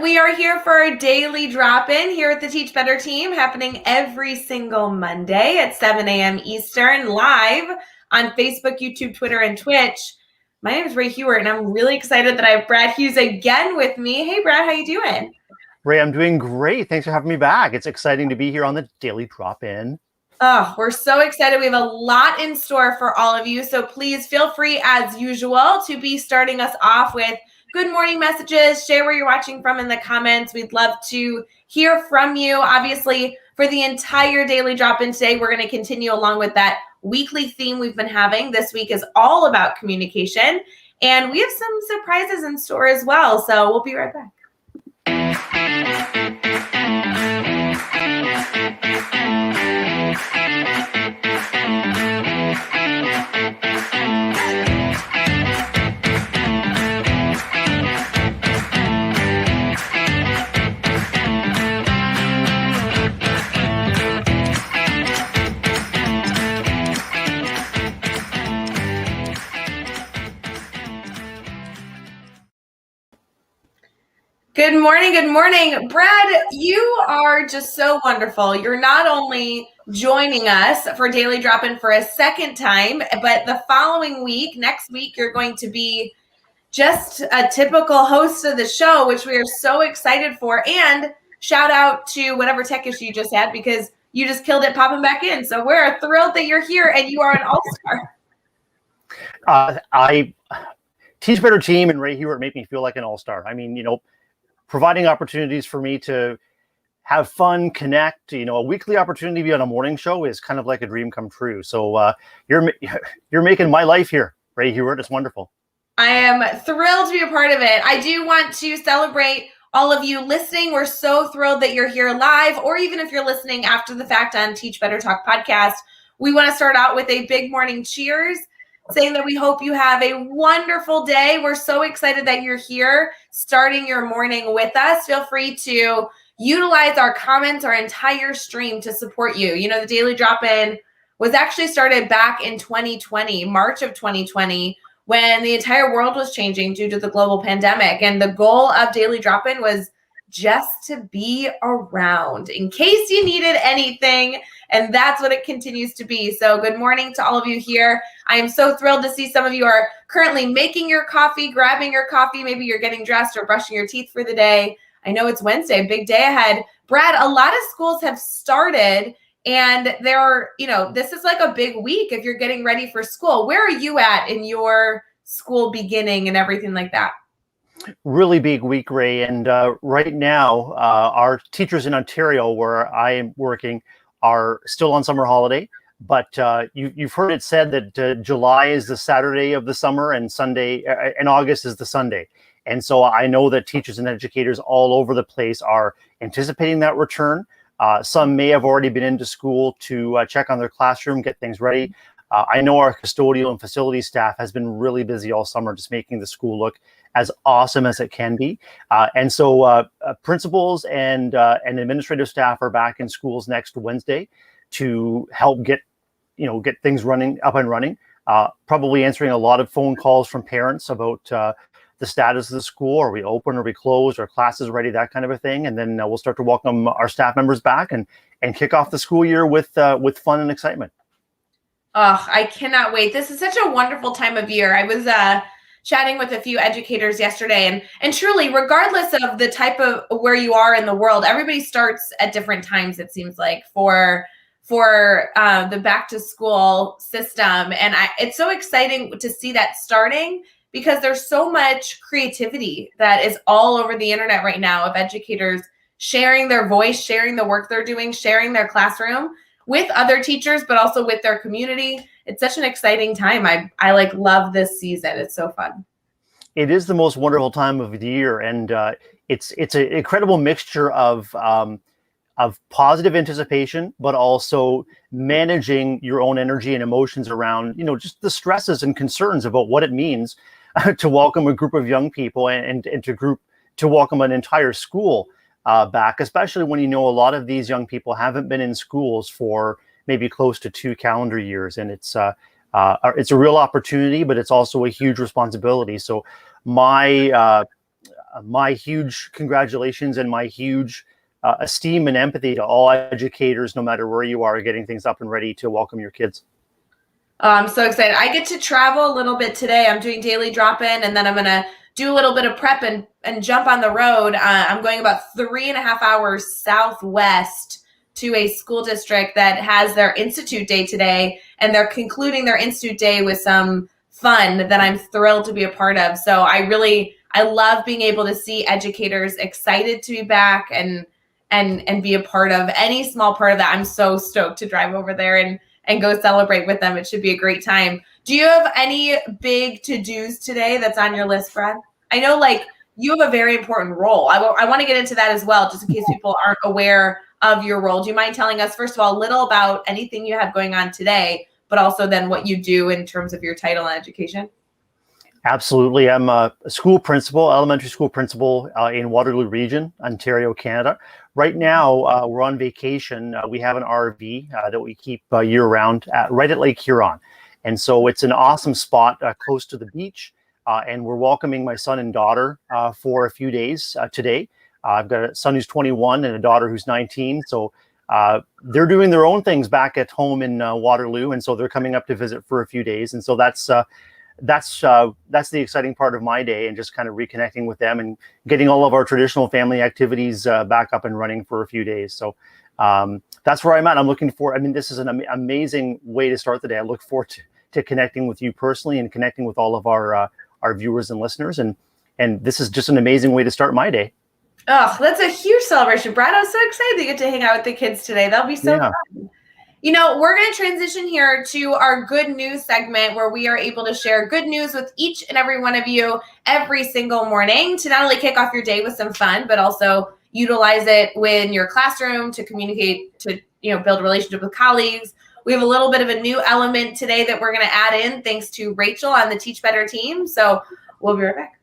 We are here for our daily drop-in here at the Teach Better team, happening every single Monday at 7 a.m. Eastern, live on Facebook, YouTube, Twitter, and Twitch. My name is Ray Hewart, and I'm really excited that I have Brad Hughes again with me. Hey, Brad, how you doing? Ray, I'm doing great. Thanks for having me back. It's exciting to be here on the Daily Drop-In. Oh, we're so excited. We have a lot in store for all of you, so please feel free, as usual, to be starting us off with good morning messages. Share where you're watching from in the comments. We'd love to hear from you. Obviously, for the entire daily drop-in today, we're going to continue along with that weekly theme we've been having. This week is all about communication, and we have some surprises in store as well, so we'll be right back. Good morning, good morning. Brad, you are just so wonderful. You're not only joining us for Daily Drop-In for a second time, but the following week, next week, you're going to be just a typical host of the show, which we are so excited for. And shout out to whatever tech issue you just had, because you just killed it popping back in. So we're thrilled that you're here and you are an all-star. I Teach Better team and Ray Hewart make me feel like an all-star. I mean, providing opportunities for me to have fun, connect, a weekly opportunity to be on a morning show is kind of like a dream come true. So you're making my life here, Ray Hewart. It's wonderful. I am thrilled to be a part of it. I do want to celebrate all of you listening. We're so thrilled that you're here live, or even if you're listening after the fact on Teach Better Talk podcast. We want to start out with a big morning cheers, saying that we hope you have a wonderful day. We're so excited that you're here starting your morning with us. Feel free to utilize our comments, our entire stream to support you. The Daily Drop-In was actually started back in 2020, March of 2020, when the entire world was changing due to the global pandemic. And the goal of Daily Drop-In was just to be around in case you needed anything. And that's what it continues to be. So good morning to all of you here. I am so thrilled to see some of you are currently making your coffee, grabbing your coffee. Maybe you're getting dressed or brushing your teeth for the day. I know it's Wednesday, big day ahead. Brad, a lot of schools have started, and this is like a big week if you're getting ready for school. Where are you at in your school beginning and everything like that? Really big week, Ray. And right now, our teachers in Ontario, where I am working, are still on summer holiday. But you've heard it said that July is the Saturday of the summer, and August is the Sunday. And so I know that teachers and educators all over the place are anticipating that return. Some may have already been into school to check on their classroom, get things ready. I know our custodial and facility staff has been really busy all summer, just making the school look as awesome as it can be. And so principals and administrative staff are back in schools next Wednesday to help get things up and running. Probably answering a lot of phone calls from parents about the status of the school. Are we open? Are we closed? Are classes ready? That kind of a thing. And then we'll start to welcome our staff members back and kick off the school year with fun and excitement. Oh, I cannot wait. This is such a wonderful time of year. I was chatting with a few educators yesterday, and truly, regardless of the type of where you are in the world, everybody starts at different times, it seems like, for the back to school system. And it's so exciting to see that starting, because there's so much creativity that is all over the internet right now of educators sharing their voice, sharing the work they're doing, sharing their classroom with other teachers, but also with their community. It's such an exciting time. I love this season. It's so fun. It is the most wonderful time of the year, and it's an incredible mixture of positive anticipation, but also managing your own energy and emotions around just the stresses and concerns about what it means to welcome a group of young people and to welcome an entire school back, especially when a lot of these young people haven't been in schools for maybe close to 2 calendar years. And it's a real opportunity, but it's also a huge responsibility. So my huge congratulations and my huge esteem and empathy to all educators, no matter where you are, getting things up and ready to welcome your kids. Oh, I'm so excited. I get to travel a little bit today. I'm doing daily drop-in, and then I'm going to do a little bit of prep and jump on the road. I'm going about 3.5 hours southwest to a school district that has their Institute Day today, and they're concluding their Institute Day with some fun that I'm thrilled to be a part of. So I love being able to see educators excited to be back and be a part of any small part of that. I'm so stoked to drive over there and go celebrate with them. It should be a great time. Do you have any big to-dos today that's on your list, Brad? I know you have a very important role. I want to get into that as well, just in case people aren't aware of your role. Do you mind telling us, first of all, a little about anything you have going on today, but also then what you do in terms of your title in education? Absolutely. I'm a school principal, elementary school principal in Waterloo Region, Ontario, Canada. Right now, we're on vacation. We have an RV that we keep year-round right at Lake Huron. And so it's an awesome spot close to the beach. And we're welcoming my son and daughter for a few days today. I've got a son who's 21 and a daughter who's 19. So they're doing their own things back at home in Waterloo. And so they're coming up to visit for a few days. And so that's the exciting part of my day, and just kind of reconnecting with them and getting all of our traditional family activities back up and running for a few days. So that's where I'm at. I'm looking for, this is an amazing way to start the day. I look forward to connecting with you personally and connecting with all of our viewers and listeners. And this is just an amazing way to start my day. Oh, that's a huge celebration, Brad. I'm so excited to get to hang out with the kids today. That'll be so fun. We're going to transition here to our good news segment, where we are able to share good news with each and every one of you every single morning to not only kick off your day with some fun, but also utilize it in your classroom to communicate, to build a relationship with colleagues. We have a little bit of a new element today that we're going to add in thanks to Rachel on the Teach Better team. So we'll be right back.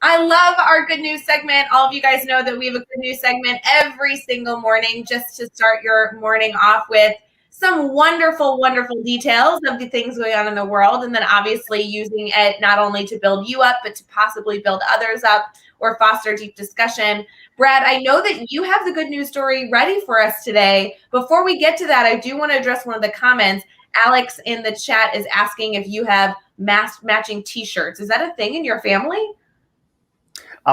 I love our good news segment. All of you guys know that we have a good news segment every single morning, just to start your morning off with some wonderful, wonderful details of the things going on in the world. And then obviously using it not only to build you up, but to possibly build others up or foster deep discussion. Brad, I know that you have the good news story ready for us today. Before we get to that, I do want to address one of the comments. Alex in the chat is asking if you have matching t-shirts. Is that a thing in your family?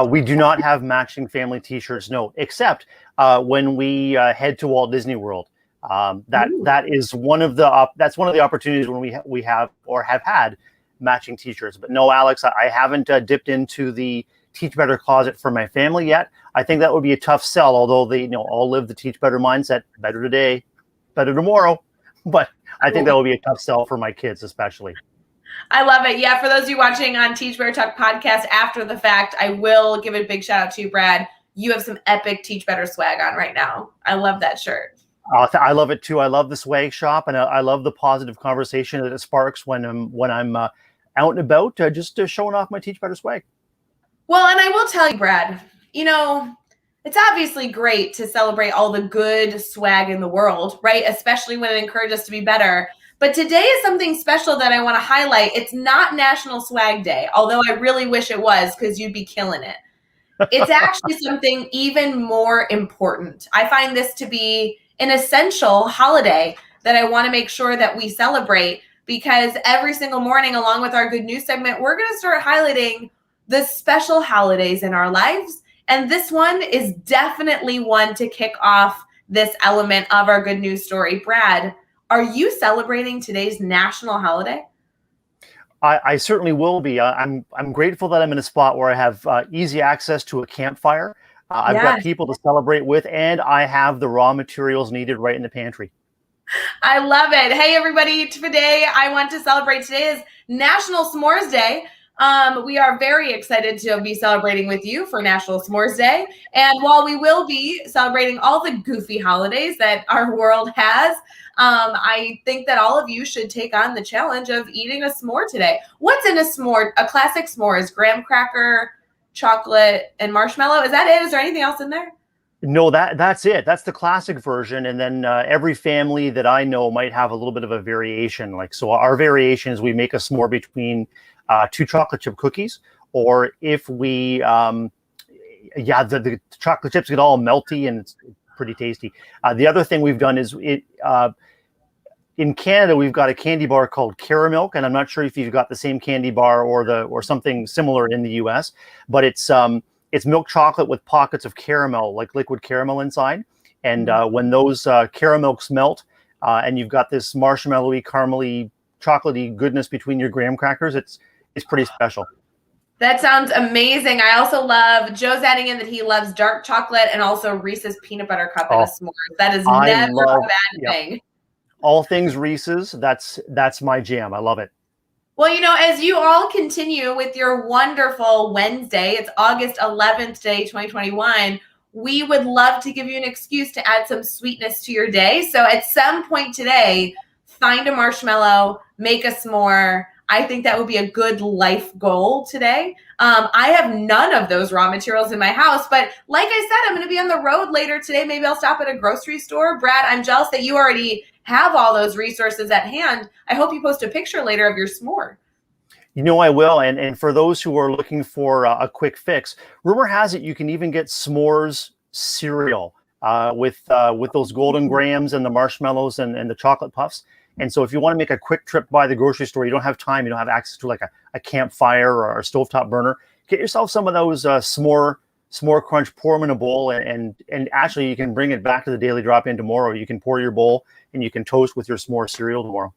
We do not have matching family t-shirts, no, except when we head to Walt Disney World. That is one of the opportunities when we have or have had matching t-shirts. But no, Alex, I haven't dipped into the Teach Better closet for my family yet. I think that would be a tough sell, although they all live the Teach Better mindset, better today, better tomorrow. But I think that would be a tough sell for my kids, especially. I love it. Yeah, for those of you watching on Teach Better Talk podcast after the fact, I will give a big shout out to you, Brad. You have some epic Teach Better swag on right now. I love that shirt. I love it too. I love the swag shop, and I love the positive conversation that it sparks when I'm out and about, just showing off my Teach Better swag. Well, and I will tell you, Brad, it's obviously great to celebrate all the good swag in the world, right? Especially when it encourages us to be better. But today is something special that I want to highlight. It's not National Swag Day, although I really wish it was, because you'd be killing it. It's actually something even more important. I find this to be an essential holiday that I want to make sure that we celebrate, because every single morning, along with our good news segment, we're going to start highlighting the special holidays in our lives. And this one is definitely one to kick off this element of our good news story. Brad, are you celebrating today's national holiday? I certainly will be. I'm grateful that I'm in a spot where I have easy access to a campfire. I've got people to celebrate with, and I have the raw materials needed right in the pantry. I love it. Hey, everybody. Today, I want to celebrate. Today is National S'mores Day. We are very excited to be celebrating with you for National S'mores Day. And while we will be celebrating all the goofy holidays that our world has, I think that all of you should take on the challenge of eating a s'more today. What's in a s'more? A classic s'more is graham cracker, chocolate, and marshmallow. Is that it? Is there anything else in there? No, that's it. That's the classic version. And then every family that I know might have a little bit of a variation. Like, so our variation is we make a s'more between 2 chocolate chip cookies, or if we, the chocolate chips get all melty and it's pretty tasty. The other thing we've done is in Canada, we've got a candy bar called Caramilk, and I'm not sure if you've got the same candy bar or something similar in the US, but it's milk chocolate with pockets of caramel, like liquid caramel inside. And when those Caramilks melt, and you've got this marshmallowy, caramely, chocolatey goodness between your graham crackers, it's pretty special. That sounds amazing. I also love, Joe's adding in that he loves dark chocolate and also Reese's peanut butter cup in a s'more. That is never a bad thing. All things Reese's, that's my jam. I love it. Well, as you all continue with your wonderful Wednesday, it's August 11th, today, 2021, we would love to give you an excuse to add some sweetness to your day. So at some point today, find a marshmallow, make a s'more. I think that would be a good life goal today. I have none of those raw materials in my house, but like I said, I'm going to be on the road later today. Maybe I'll stop at a grocery store. Brad, I'm jealous that you already have all those resources at hand. I hope you post a picture later of your s'more. I will. And for those who are looking for a quick fix, rumor has it you can even get s'mores cereal with those golden grahams and the marshmallows and the chocolate puffs. And so if you want to make a quick trip by the grocery store, you don't have time, you don't have access to like a campfire or a stovetop burner, get yourself some of those s'more crunch, pour them in a bowl, and actually you can bring it back to the Daily Drop-In tomorrow. You can pour your bowl and you can toast with your s'more cereal tomorrow.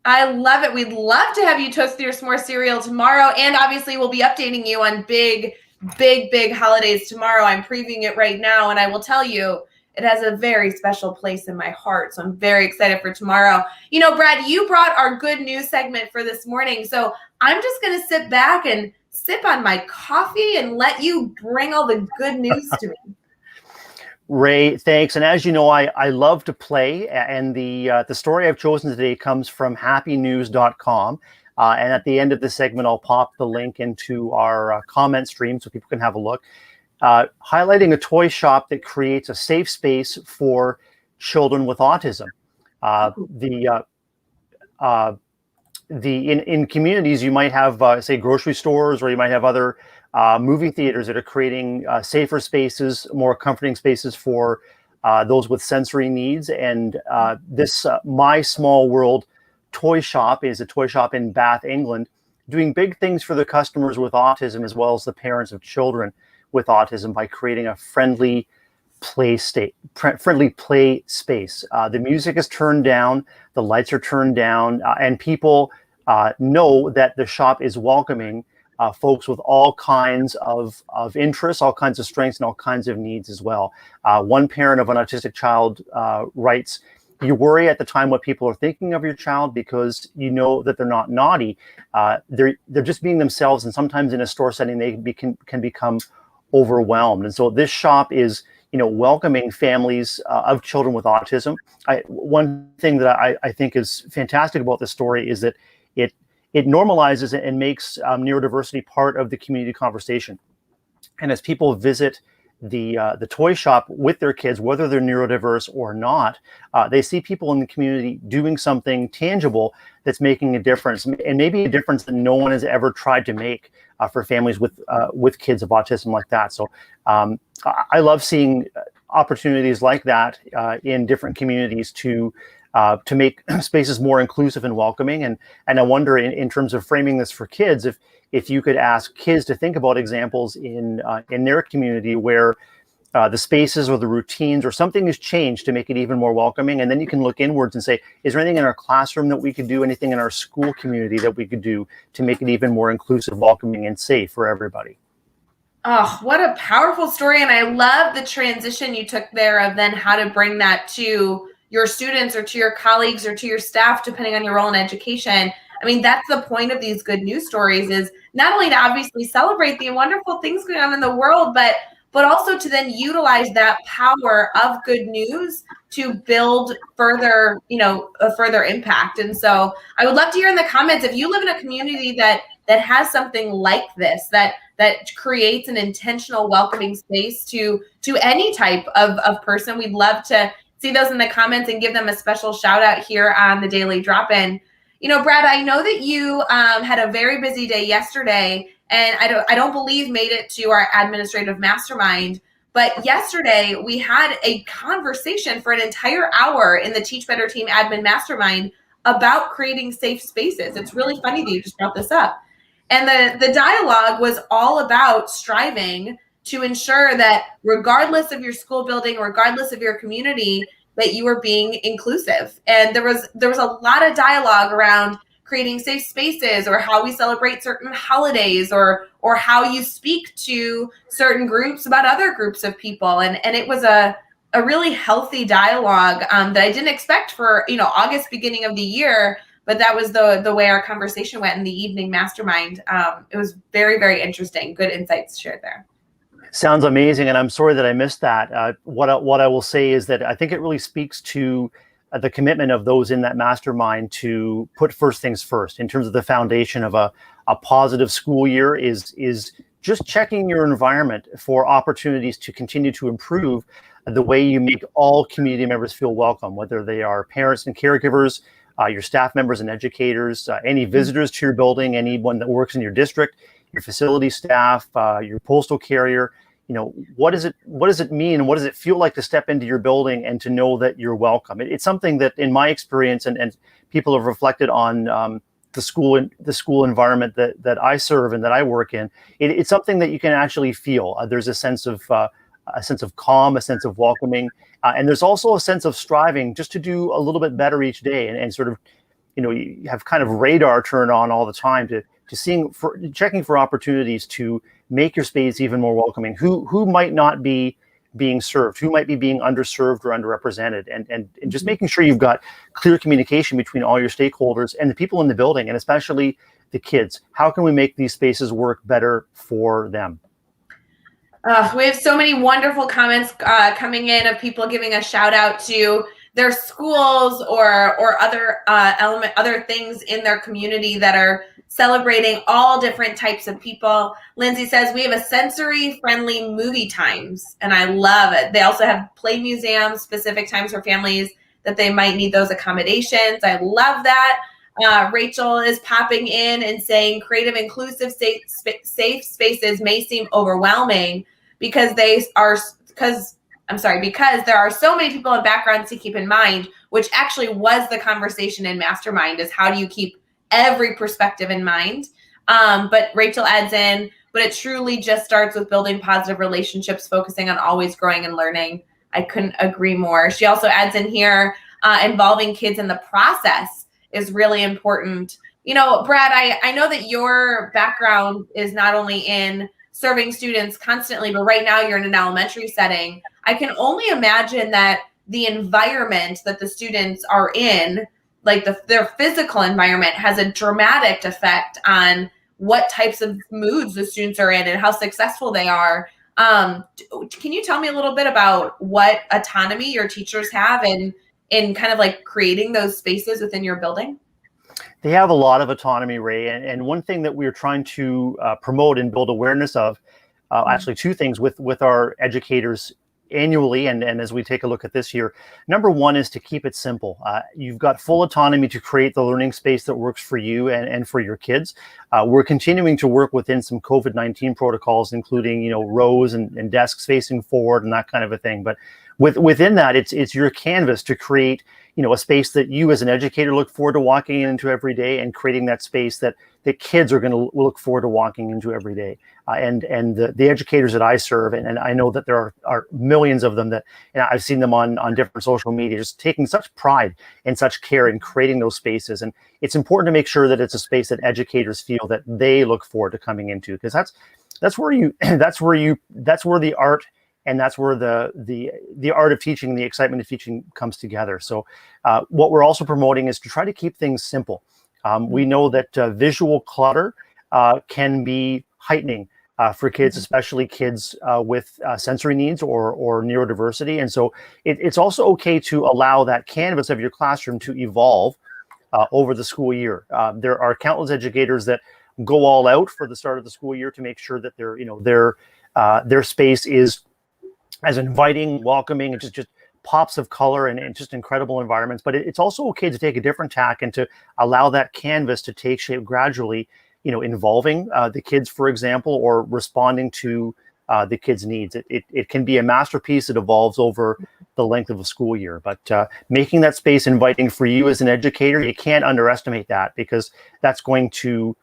I love it. We'd love to have you toast your s'more cereal tomorrow. And obviously we'll be updating you on big holidays tomorrow. I'm previewing it right now. And I will tell you, it has a very special place in my heart. So I'm very excited for tomorrow. Brad, you brought our good news segment for this morning. So I'm just going to sit back and sip on my coffee and let you bring all the good news to me. Ray, thanks. And as you know, I love to play. And the story I've chosen today comes from happynews.com. And at the end of the segment, I'll pop the link into our comment stream so people can have a look. Highlighting a toy shop that creates a safe space for children with autism. In communities, you might have, say, grocery stores, or you might have other movie theaters that are creating safer spaces, more comforting spaces for those with sensory needs. And this My Small World toy shop is a toy shop in Bath, England, doing big things for the customers with autism as well as the parents of children with autism by creating a friendly play space. The music is turned down, the lights are turned down, and people know that the shop is welcoming folks with all kinds of interests, all kinds of strengths, and all kinds of needs as well. One parent of an autistic child writes, "You worry at the time what people are thinking of your child because you know that they're not naughty. They're just being themselves, and sometimes in a store setting they can become overwhelmed." And so this shop is, welcoming families of children with autism. One thing that I think is fantastic about this story is that it normalizes and makes neurodiversity part of the community conversation. And as people visit the toy shop with their kids, whether they're neurodiverse or not, they see people in the community doing something tangible that's making a difference, and maybe a difference that no one has ever tried to make for families with kids of autism like that. So I love seeing opportunities like that in different communities to make spaces more inclusive and welcoming. And I wonder, in terms of framing this for kids, if you could ask kids to think about examples in their community where the spaces or the routines or something has changed to make it even more welcoming. And then you can look inwards and say, is there anything in our classroom that we could do, anything in our school community that we could do to make it even more inclusive, welcoming, and safe for everybody? Oh, what a powerful story. And I love the transition you took there of then how to bring that to your students or to your colleagues or to your staff, depending on your role in education. I mean, that's the point of these good news stories, is not only to obviously celebrate the wonderful things going on in the world, but also to then utilize that power of good news to build further, a further impact. And so I would love to hear in the comments, if you live in a community that has something like this, that that creates an intentional welcoming space to any type of person. We'd love to see those in the comments and give them a special shout out here on the Daily Drop-In. Brad, I know that you had a very busy day yesterday, and I don't believe made it to our administrative mastermind. But yesterday we had a conversation for an entire hour in the Teach Better Team Admin Mastermind about creating safe spaces. It's really funny that you just brought this up. And the dialogue was all about striving to ensure that regardless of your school building, regardless of your community, that you are being inclusive. And there was a lot of dialogue around creating safe spaces, or how we celebrate certain holidays, or how you speak to certain groups about other groups of people. And it was a really healthy dialogue that I didn't expect for August, beginning of the year. But that was the way our conversation went in the evening mastermind. It was very, very interesting. Good insights shared there. Sounds amazing, and I'm sorry that I missed that. What I will say is that I think it really speaks to the commitment of those in that mastermind to put first things first in terms of the foundation of a positive school year is just checking your environment for opportunities to continue to improve the way you make all community members feel welcome, whether they are parents and caregivers, your staff members and educators, any visitors to your building, anyone that works in your district, your facility staff, your postal carrier. What does it mean? What does it feel like to step into your building and to know that you're welcome? It's something that, in my experience, and people have reflected on the school environment that I serve and that I work in. It's something that you can actually feel. There's a sense of calm, a sense of welcoming, and there's also a sense of striving just to do a little bit better each day, and sort of, you have kind of radar turned on all the time to checking for opportunities to make your space even more welcoming. Who might not be being served, who might be being underserved or underrepresented, and just making sure you've got clear communication between all your stakeholders and the people in the building, and especially the kids. How can we make these spaces work better for them? We have so many wonderful comments coming in of people giving a shout out to their schools or other things in their community that are celebrating all different types of people. Lindsay says we have a sensory friendly movie times, and I love it. They also have play museums, specific times for families that they might need those accommodations. I love that. Rachel is popping in and saying creative, inclusive, safe spaces may seem overwhelming because there are so many people and backgrounds to keep in mind, which actually was the conversation in Mastermind, is how do you keep every perspective in mind. But Rachel adds in, but it truly just starts with building positive relationships, focusing on always growing and learning. I couldn't agree more. She also adds in here, involving kids in the process is really important. Brad, I know that your background is not only in serving students constantly, but right now you're in an elementary setting. I can only imagine that the environment that the students are in, like their physical environment, has a dramatic effect on what types of moods the students are in and how successful they are. Can you tell me a little bit about what autonomy your teachers have in kind of like creating those spaces within your building? They have a lot of autonomy, Ray. And one thing that we're trying to promote and build awareness of, actually two things with our educators annually, and as we take a look at this year. Number one is to keep it simple. You've got full autonomy to create the learning space that works for you and for your kids. We're continuing to work within some COVID-19 protocols, including rows and desks facing forward and that kind of a thing. But within that, it's your canvas to create a space that you as an educator look forward to walking into every day, and creating that space that the kids are going to look forward to walking into every day. And the educators that I serve, and I know that there are millions of them that, and I've seen them on different social media, just taking such pride and such care in creating those spaces. And it's important to make sure that it's a space that educators feel that they look forward to coming into, because that's where the art, and that's where the art of teaching, the excitement of teaching comes together. So what we're also promoting is to try to keep things simple. We know that visual clutter can be heightening for kids, especially kids with sensory needs or neurodiversity. And so it's also okay to allow that canvas of your classroom to evolve over the school year. There are countless educators that go all out for the start of the school year to make sure that their space is as inviting, welcoming, and just pops of color and just incredible environments. But it's also okay to take a different tack and to allow that canvas to take shape gradually, involving the kids, for example, or responding to the kids' needs. It can be a masterpiece that evolves over the length of a school year. But making that space inviting for you as an educator, you can't underestimate that, because that's going to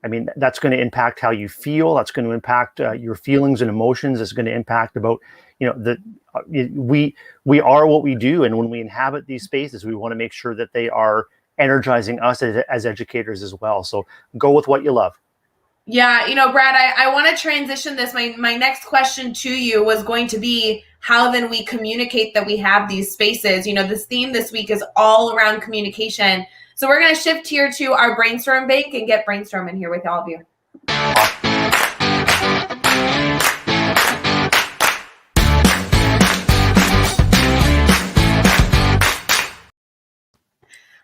impact how you feel. That's going to impact your feelings and emotions. It's going to impact about, we are what we do. And when we inhabit these spaces, we want to make sure that they are energizing us as educators as well. So go with what you love. Yeah, Brad, I want to transition this. My next question to you was going to be, how then we communicate that we have these spaces. This theme this week is all around communication. So we're going to shift here to our brainstorm bank and get brainstorming here with all of you.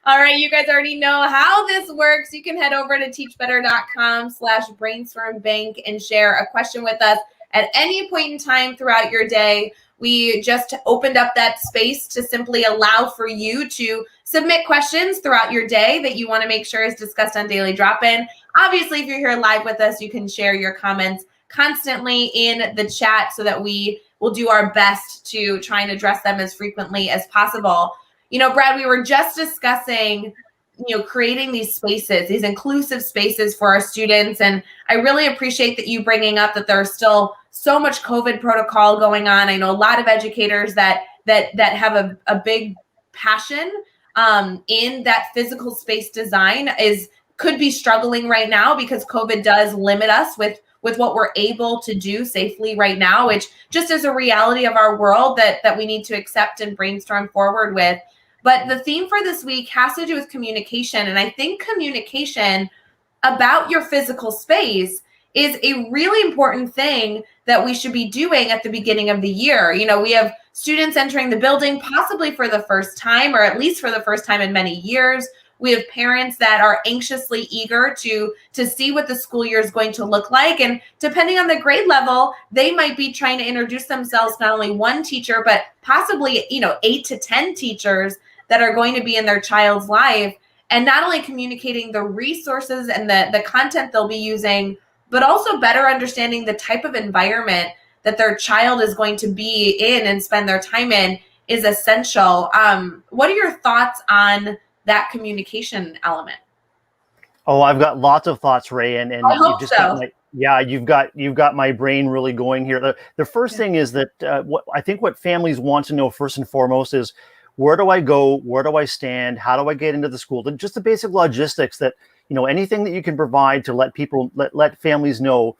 All right, you guys already know how this works. You can head over to teachbetter.com/brainstormbank and share a question with us at any point in time throughout your day. We just opened up that space to simply allow for you to submit questions throughout your day that you want to make sure is discussed on Daily Drop-In. Obviously, if you're here live with us, you can share your comments constantly in the chat so that we will do our best to try and address them as frequently as possible. Brad, we were just discussing, creating these spaces, these inclusive spaces for our students. And I really appreciate that you bringing up that there's still so much COVID protocol going on. I know a lot of educators that have a big passion in that physical space design could be struggling right now, because COVID does limit us with what we're able to do safely right now, which just is a reality of our world that we need to accept and brainstorm forward with. But the theme for this week has to do with communication. And I think communication about your physical space is a really important thing that we should be doing at the beginning of the year. We have students entering the building possibly for the first time, or at least for the first time in many years. We have parents that are anxiously eager to see what the school year is going to look like. And depending on the grade level, they might be trying to introduce themselves not only one teacher, but possibly, 8 to 10 teachers that are going to be in their child's life. And not only communicating the resources and the content they'll be using, but also better understanding the type of environment that their child is going to be in and spend their time in is essential. What are your thoughts on that communication element? Oh, I've got lots of thoughts, Ray, and I hope so. you've got my brain really going here. The first thing is that what families want to know first and foremost is, where do I go? Where do I stand? How do I get into the school? Just the basic logistics that, anything that you can provide to let families know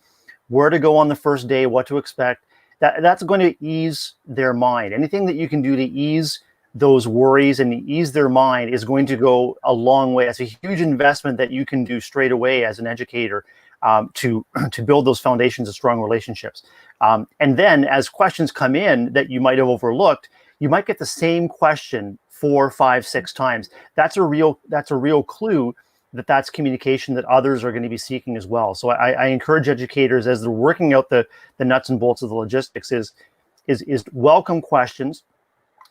where to go on the first day, what to expect. That's going to ease their mind. Anything that you can do to ease those worries and ease their mind is going to go a long way. It's a huge investment that you can do straight away as an educator to build those foundations of strong relationships. And then as questions come in that you might have overlooked, you might get the same question 4, 5, 6 times. That's a real clue that's communication that others are going to be seeking as well. So I encourage educators, as they're working out the nuts and bolts of the logistics, is welcome questions,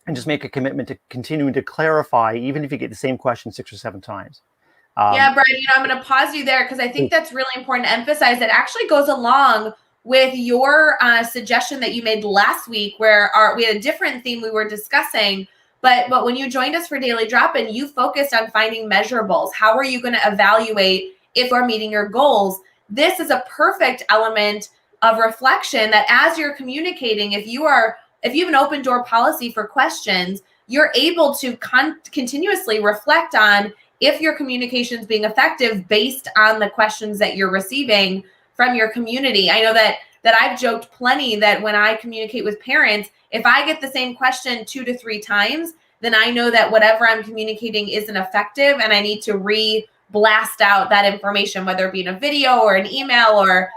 and just make a commitment to continuing to clarify, even if you get the same question 6 or 7 times. Yeah, Brian, I'm going to pause you there, because I think that's really important to emphasize. It actually goes along with your suggestion that you made last week, where we had a different theme we were discussing. But when you joined us for Daily Drop-In, you focused on finding measurables. How are you going to evaluate if you're meeting your goals? This is a perfect element of reflection, that as you're communicating, if you have an open door policy for questions, you're able to continuously reflect on if your communication is being effective based on the questions that you're receiving from your community. I know that I've joked plenty that when I communicate with parents, if I get the same question 2 to 3 times, then I know that whatever I'm communicating isn't effective, and I need to blast out that information, whether it be in a video or an email or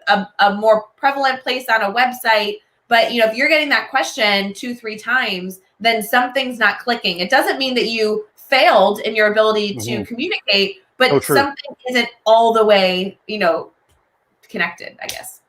a more prevalent place on a website. But if you're getting that question 2, 3 times, then something's not clicking. It doesn't mean that you failed in your ability to communicate, but true. something isn't all the way, connected, I guess.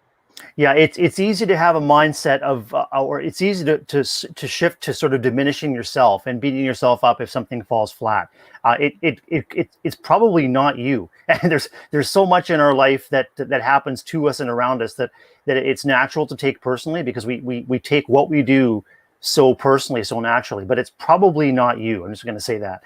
Yeah, it's easy to have a mindset of, or it's easy to shift to sort of diminishing yourself and beating yourself up if something falls flat. It's probably not you, and there's so much in our life that happens to us and around us that it's natural to take personally, because we take what we do so personally, so naturally. But it's probably not you. I'm just going to say that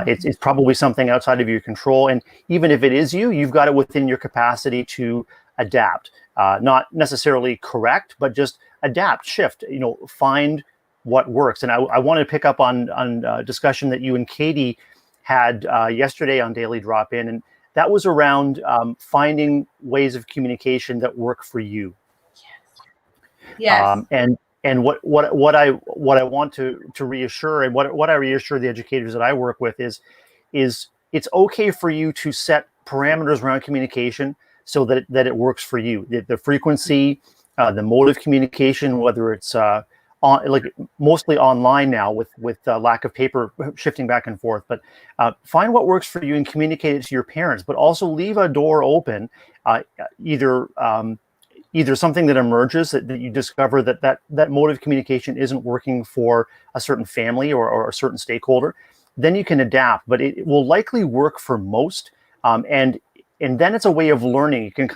it's probably something outside of your control, and even if it is you, you've got it within your capacity to adapt. Not necessarily correct, but just adapt, shift, find what works. And I wanted to pick up on a discussion that you and Katie had yesterday on Daily Drop In, and that was around finding ways of communication that work for you. Yes. And what I want to reassure, and what I reassure the educators that I work with is it's okay for you to set parameters around communication so that it works for you. The frequency, the mode of communication, whether it's mostly online now with lack of paper shifting back and forth, but find what works for you and communicate it to your parents. But also leave a door open, either something that emerges that you discover that mode of communication isn't working for a certain family or a certain stakeholder. Then you can adapt, but it will likely work for most. And then it's a way of learning. You can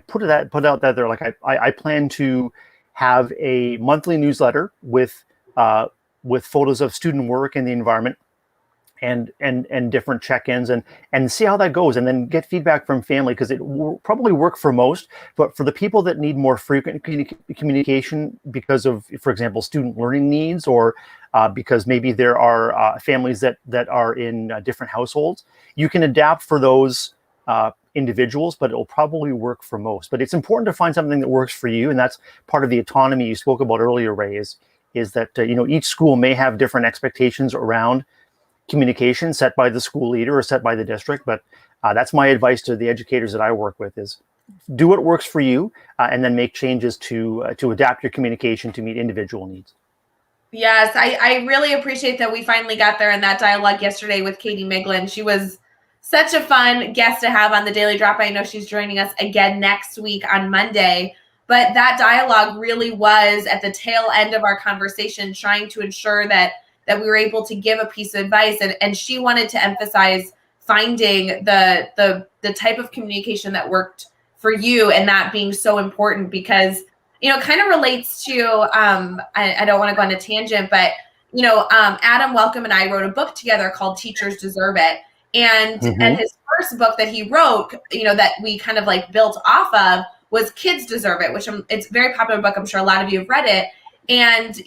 put out there, like I plan to have a monthly newsletter with photos of student work in the environment and different check-ins and see how that goes, and then get feedback from family, because it will probably work for most. But for the people that need more frequent communication because of, for example, student learning needs, or because maybe there are families that are in different households, you can adapt for those individuals, but it will probably work for most. But it's important to find something that works for you, and that's part of the autonomy you spoke about earlier, Ray. Is that each school may have different expectations around communication set by the school leader or set by the district. But that's my advice to the educators that I work with: is do what works for you, and then make changes to adapt your communication to meet individual needs. Yes, I really appreciate that we finally got there in that dialogue yesterday with Katie Miglin. She was such a fun guest to have on the Daily Drop. I know she's joining us again next week on Monday. But that dialogue really was at the tail end of our conversation, trying to ensure that we were able to give a piece of advice. And she wanted to emphasize finding the type of communication that worked for you, and that being so important, because, it kind of relates to, I don't want to go on a tangent, but, Adam Welcome and I wrote a book together called Teachers Deserve It. And his first book that he wrote, that we kind of like built off of, was Kids Deserve It, which it's a very popular book. I'm sure a lot of you have read it. And,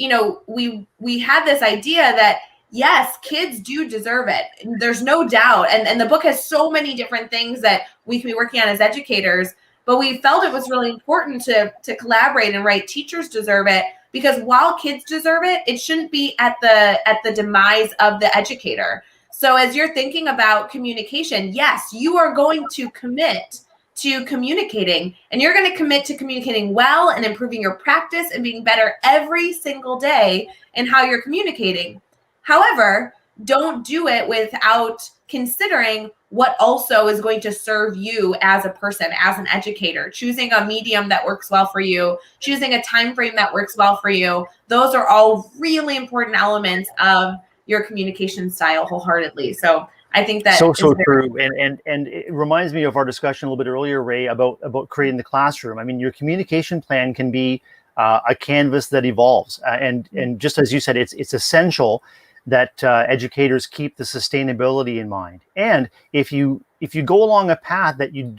we had this idea that, yes, kids do deserve it. There's no doubt. And the book has so many different things that we can be working on as educators. But we felt it was really important to collaborate and write Teachers Deserve It, because while kids deserve it, it shouldn't be at the demise of the educator. So as you're thinking about communication, yes, you are going to commit to communicating, and you're going to commit to communicating well and improving your practice and being better every single day in how you're communicating. However, don't do it without considering what also is going to serve you as a person, as an educator. Choosing a medium that works well for you, choosing a time frame that works well for you. Those are all really important elements of your communication style wholeheartedly. So I think that so true. And it reminds me of our discussion a little bit earlier, Ray, about creating the classroom. I mean, your communication plan can be a canvas that evolves. And just as you said, it's essential that educators keep the sustainability in mind. And if you go along a path that you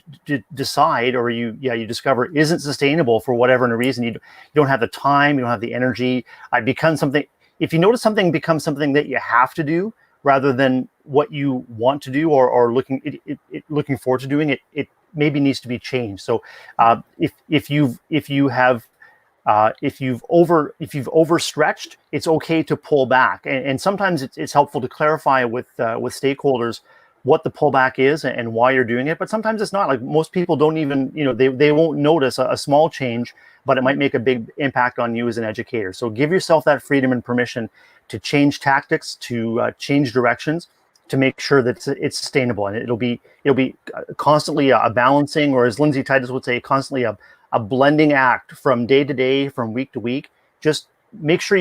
decide, or you discover isn't sustainable for whatever reason, you don't have the time, you don't have the energy, if you notice something becomes something that you have to do rather than what you want to do or looking forward to doing it, it maybe needs to be changed. So if you've overstretched, it's okay to pull back. And sometimes it's helpful to clarify with stakeholders what the pullback is and why you're doing it. But sometimes it's not. Like, most people don't even, they won't notice a small change, but it might make a big impact on you as an educator. So give yourself that freedom and permission to change tactics, to change directions, to make sure that it's sustainable, and it'll be constantly a balancing, or as Lindsay Titus would say, constantly a blending act from day to day, from week to week. Just make sure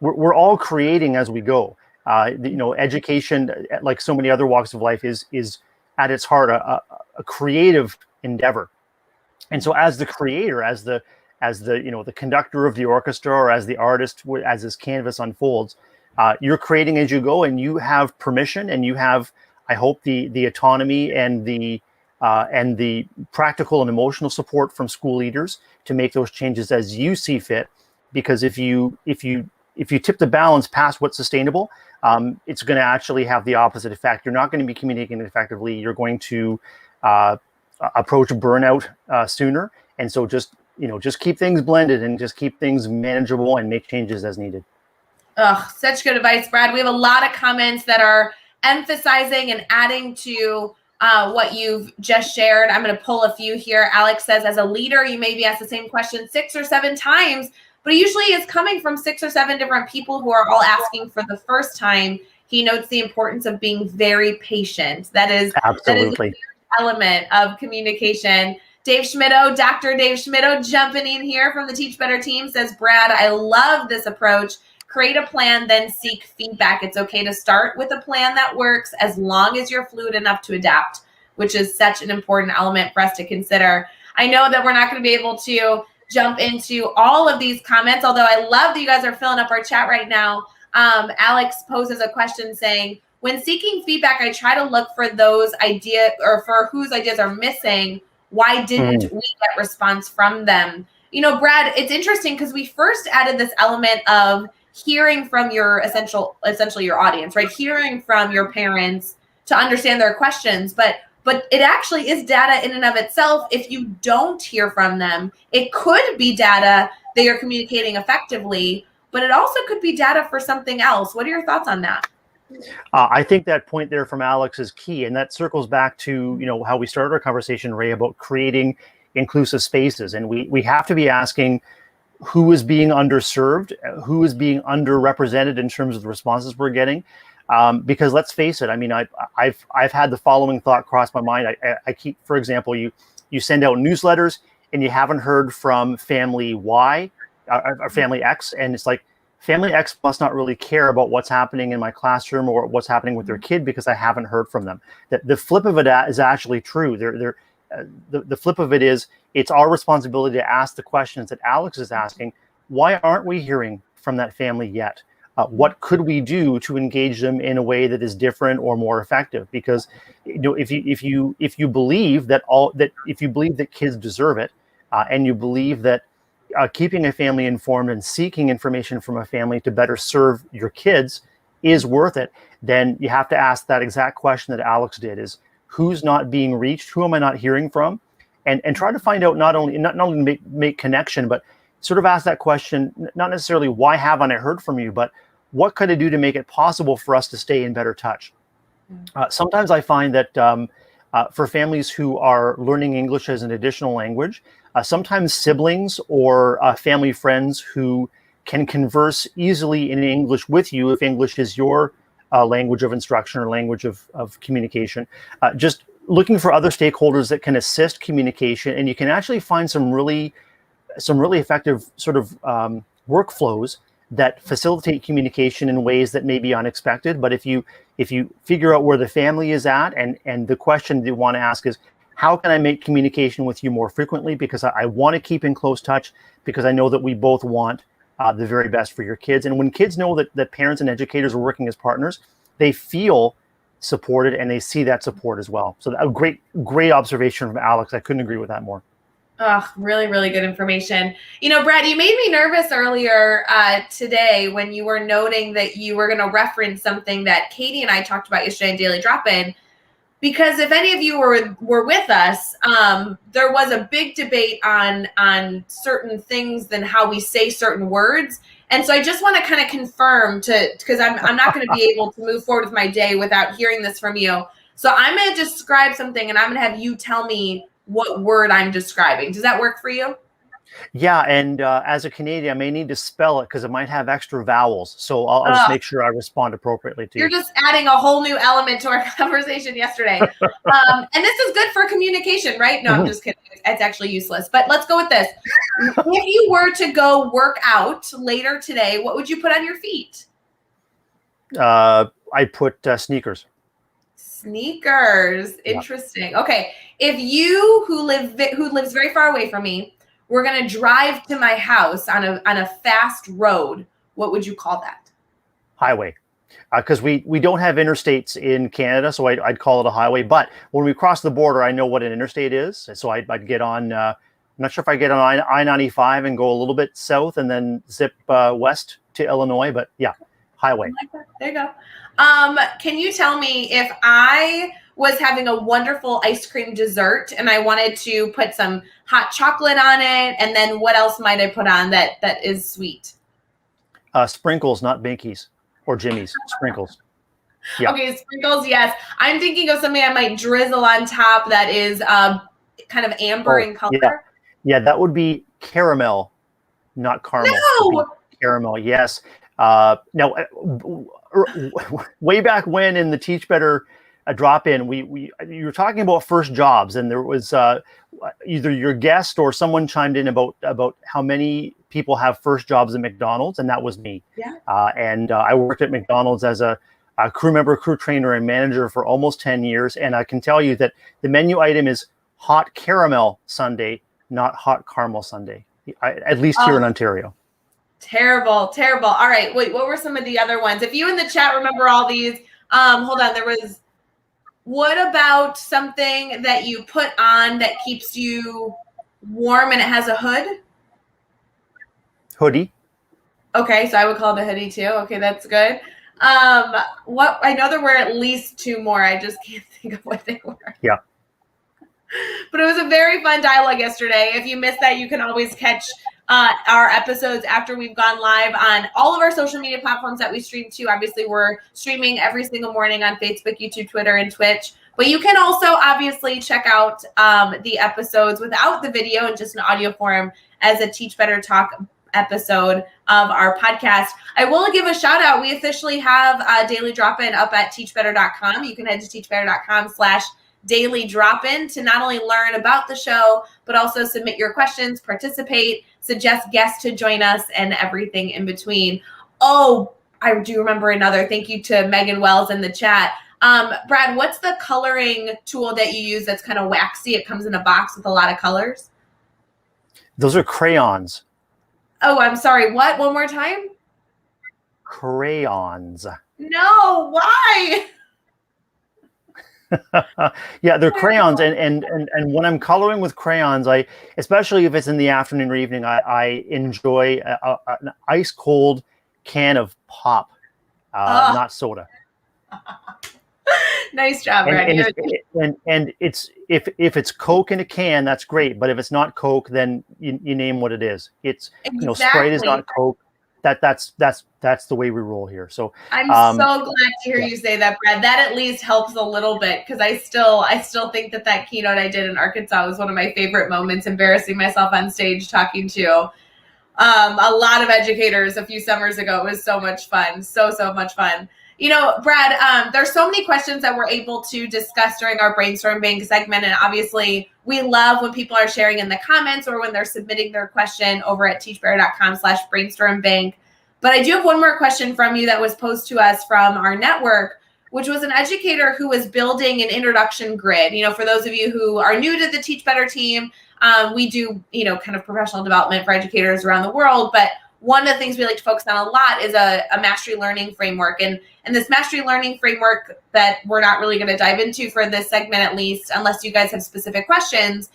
we're all creating as we go. Education, like so many other walks of life, is at its heart a creative endeavor. And so as the creator, as the conductor of the orchestra, or as the artist, as this canvas unfolds, you're creating as you go, and you have permission, and you have, I hope, the autonomy and the practical and emotional support from school leaders to make those changes as you see fit. Because if you tip the balance past what's sustainable, it's going to actually have the opposite effect. You're not going to be communicating effectively. You're going to approach burnout sooner. And so just keep things blended, and just keep things manageable, and make changes as needed. Oh, such good advice, Brad. We have a lot of comments that are emphasizing and adding to what you've just shared. I'm going to pull a few here. Alex says, as a leader, you may be asked the same question 6 or 7 times, but it usually is coming from 6 or 7 different people who are all asking for the first time. He notes the importance of being very patient. That is absolutely an element of communication. Dave Schmitto, Dr. Dave Schmitto, jumping in here from the Teach Better team, says, Brad, I love this approach. Create a plan, then seek feedback. It's okay to start with a plan that works as long as you're fluid enough to adapt, which is such an important element for us to consider. I know that we're not going to be able to jump into all of these comments, although I love that you guys are filling up our chat right now. Alex poses a question saying, when seeking feedback, I try to look for those ideas, or for whose ideas are missing. Why didn't we get response from them? Brad, it's interesting because we first added this element of hearing from your essentially your audience, right? Hearing from your parents to understand their questions, but it actually is data in and of itself. If you don't hear from them, it could be data that you're communicating effectively, but it also could be data for something else. What are your thoughts on that? I think that point there from Alex is key, and that circles back to how we started our conversation, Ray, about creating inclusive spaces, and we have to be asking who is being underserved, who is being underrepresented in terms of the responses we're getting. Because let's face it, I've had the following thought cross my mind. I keep, for example, you send out newsletters and you haven't heard from family Y or family X, and it's like, family X must not really care about what's happening in my classroom or what's happening with their kid because I haven't heard from them. The flip of it is actually true. The flip of it is, it's our responsibility to ask the questions that Alex is asking. Why aren't we hearing from that family yet? What could we do to engage them in a way that is different or more effective? Because if you believe that kids deserve it, and you believe that keeping a family informed and seeking information from a family to better serve your kids is worth it, then you have to ask that exact question that Alex did: is who's not being reached? Who am I not hearing from? And try to find out, not only make connection, but sort of ask that question, not necessarily why haven't I heard from you, but what could I do to make it possible for us to stay in better touch? Sometimes I find that for families who are learning English as an additional language, sometimes siblings or family friends who can converse easily in English with you, if English is your language of instruction or language of communication, just looking for other stakeholders that can assist communication, and you can actually find some really effective sort of workflows that facilitate communication in ways that may be unexpected. But if you figure out where the family is at, and the question you want to ask is, how can I make communication with you more frequently? Because I want to keep in close touch, because I know that we both want the very best for your kids. And when kids know that parents and educators are working as partners, they feel supported and they see that support as well. So a great observation from Alex. I couldn't agree with that more. Oh, really, really good information. Brad, you made me nervous earlier today when you were noting that you were going to reference something that Katie and I talked about yesterday in Daily Drop-In, because if any of you were with us, there was a big debate on certain things and how we say certain words. And so I just want to kind of confirm because I'm not going to be able to move forward with my day without hearing this from you. So I'm going to describe something and I'm going to have you tell me what word I'm describing. Does that work for you? Yeah, and as a Canadian, I may need to spell it because it might have extra vowels. So I'll just make sure I respond appropriately to You're you. just adding a whole new element to our conversation yesterday. And this is good for communication, right? No, I'm just kidding. It's actually useless. But let's go with this. If you were to go work out later today, what would you put on your feet? I put sneakers. Sneakers. Yeah. Interesting. Okay. If you who lives very far away from me, we're gonna drive to my house on a fast road, what would you call that? Highway. Because we don't have interstates in Canada, so I'd call it a highway. But when we cross the border, I know what an interstate is. So I'd get on, I'm not sure if I get on I-95 and go a little bit south and then zip west to Illinois. But yeah, highway. There you go. Can you tell me if I was having a wonderful ice cream dessert and I wanted to put some hot chocolate on it, and then what else might I put on that is sweet? Sprinkles, not Binkies or Jimmy's. Sprinkles. Yeah. Okay, sprinkles, yes. I'm thinking of something I might drizzle on top that is kind of amber in color. Yeah, that would be caramel, not caramel. No! Caramel, yes. Now, way back when in the Teach Better drop-in, you were talking about first jobs, and there was either your guest or someone chimed in about how many people have first jobs at McDonald's, and that was me. Yeah. And I worked at McDonald's as a crew member, crew trainer, and manager for almost 10 years, and I can tell you that the menu item is hot caramel sundae, not hot caramel sundae, at least here in Ontario. Terrible, terrible. All right, wait, what were some of the other ones? If you in the chat remember all these, hold on, what about something that you put on that keeps you warm and it has a hood? Hoodie. Okay, so I would call it a hoodie too. Okay, that's good. What I know there were at least two more. I just can't think of what they were. Yeah. But it was a very fun dialogue yesterday. If you missed that, you can always catch our episodes after we've gone live on all of our social media platforms that we stream to. Obviously, we're streaming every single morning on Facebook, YouTube, Twitter, and Twitch. But you can also obviously check out the episodes without the video and just an audio form as a Teach Better Talk episode of our podcast. I will give a shout out. We officially have a daily drop-in up at teachbetter.com. You can head to teachbetter.com/daily drop-in to not only learn about the show, but also submit your questions, participate, suggest guests to join us, and everything in between. Oh, I do remember another. Thank you to Megan Wells in the chat. Brad, what's the coloring tool that you use that's kind of waxy? It comes in a box with a lot of colors. Those are crayons. Oh, I'm sorry. What? One more time? Crayons. No, why? Yeah, they're crayons, and when I'm coloring with crayons, especially if it's in the afternoon or evening, I enjoy an ice cold can of pop, not soda. Nice job, Brad. And it's if it's Coke in a can, that's great. But if it's not Coke, then you name what it is. It's Sprite is not Coke. That's the way we roll here. So I'm so glad to hear you say that, Brad. That at least helps a little bit, because I still think that keynote I did in Arkansas was one of my favorite moments, embarrassing myself on stage talking to a lot of educators a few summers ago. It was so much fun. So much fun. Brad, there's so many questions that we're able to discuss during our Brainstorm Bank segment. And obviously, we love when people are sharing in the comments or when they're submitting their question over at teachbetter.com/brainstormbank. But I do have one more question from you that was posed to us from our network, which was an educator who was building an introduction grid. For those of you who are new to the Teach Better team, we do, kind of professional development for educators around the world. But one of the things we like to focus on a lot is a mastery learning framework. And this mastery learning framework that we're not really going to dive into for this segment, at least, unless you guys have specific questions,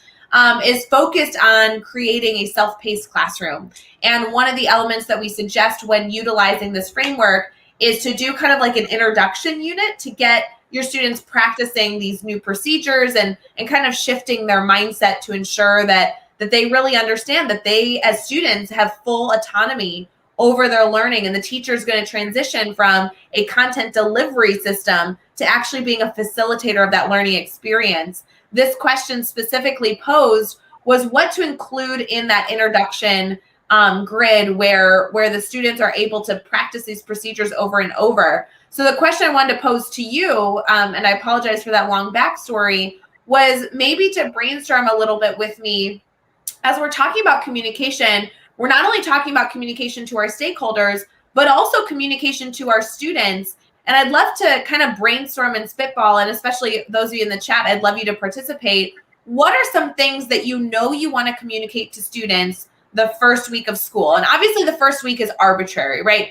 is focused on creating a self-paced classroom. And one of the elements that we suggest when utilizing this framework is to do kind of like an introduction unit to get your students practicing these new procedures and kind of shifting their mindset to ensure that they really understand that they, as students, have full autonomy over their learning. And the teacher is going to transition from a content delivery system to actually being a facilitator of that learning experience. This question specifically posed was what to include in that introduction grid where the students are able to practice these procedures over and over. So the question I wanted to pose to you, and I apologize for that long backstory, was maybe to brainstorm a little bit with me as we're talking about communication. We're not only talking about communication to our stakeholders, but also communication to our students. And I'd love to kind of brainstorm and spitball, and especially those of you in the chat, I'd love you to participate. What are some things that you want to communicate to students the first week of school? And obviously the first week is arbitrary, right?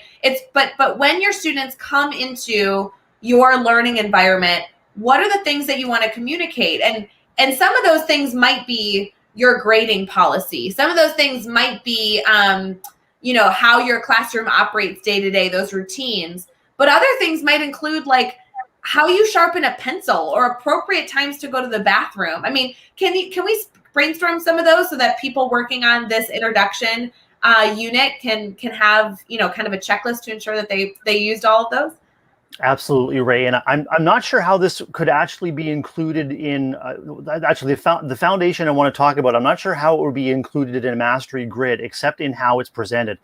But when your students come into your learning environment, what are the things that you want to communicate? And some of those things might be your grading policy. Some of those things might be, how your classroom operates day to day, those routines. But other things might include like how you sharpen a pencil or appropriate times to go to the bathroom. I mean, can we brainstorm some of those so that people working on this introduction unit can have, kind of a checklist to ensure that they used all of those? Absolutely, Ray. And I'm not sure how this could actually be included in actually the foundation I want to talk about. I'm not sure how it would be included in a mastery grid, except in how it's presented.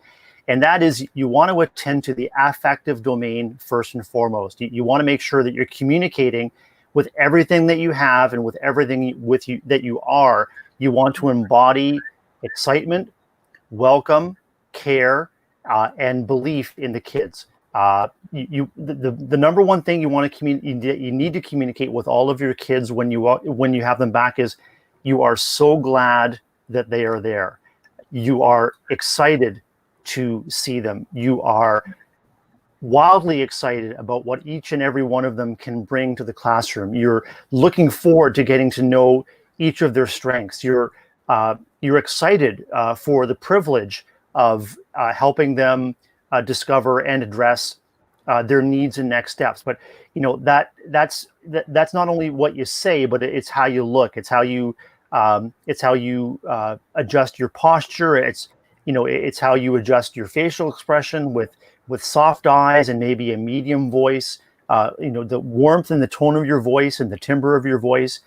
And that is, you want to attend to the affective domain first and foremost. You want to make sure that you're communicating with everything that you have and with everything with you that you are. You want to embody excitement, welcome, care, and belief in the kids. The number one thing you want to you need to communicate with all of your kids when you have them back is, you are so glad that they are there. You are excited to see them. You are wildly excited about what each and every one of them can bring to the classroom. You're looking forward to getting to know each of their strengths. You're excited for the privilege of helping them discover and address their needs and next steps. But that's not only what you say, but it's how you look. It's how you adjust your posture. It's how you adjust your facial expression with soft eyes and maybe a medium voice. The warmth and the tone of your voice and the timbre of your voice.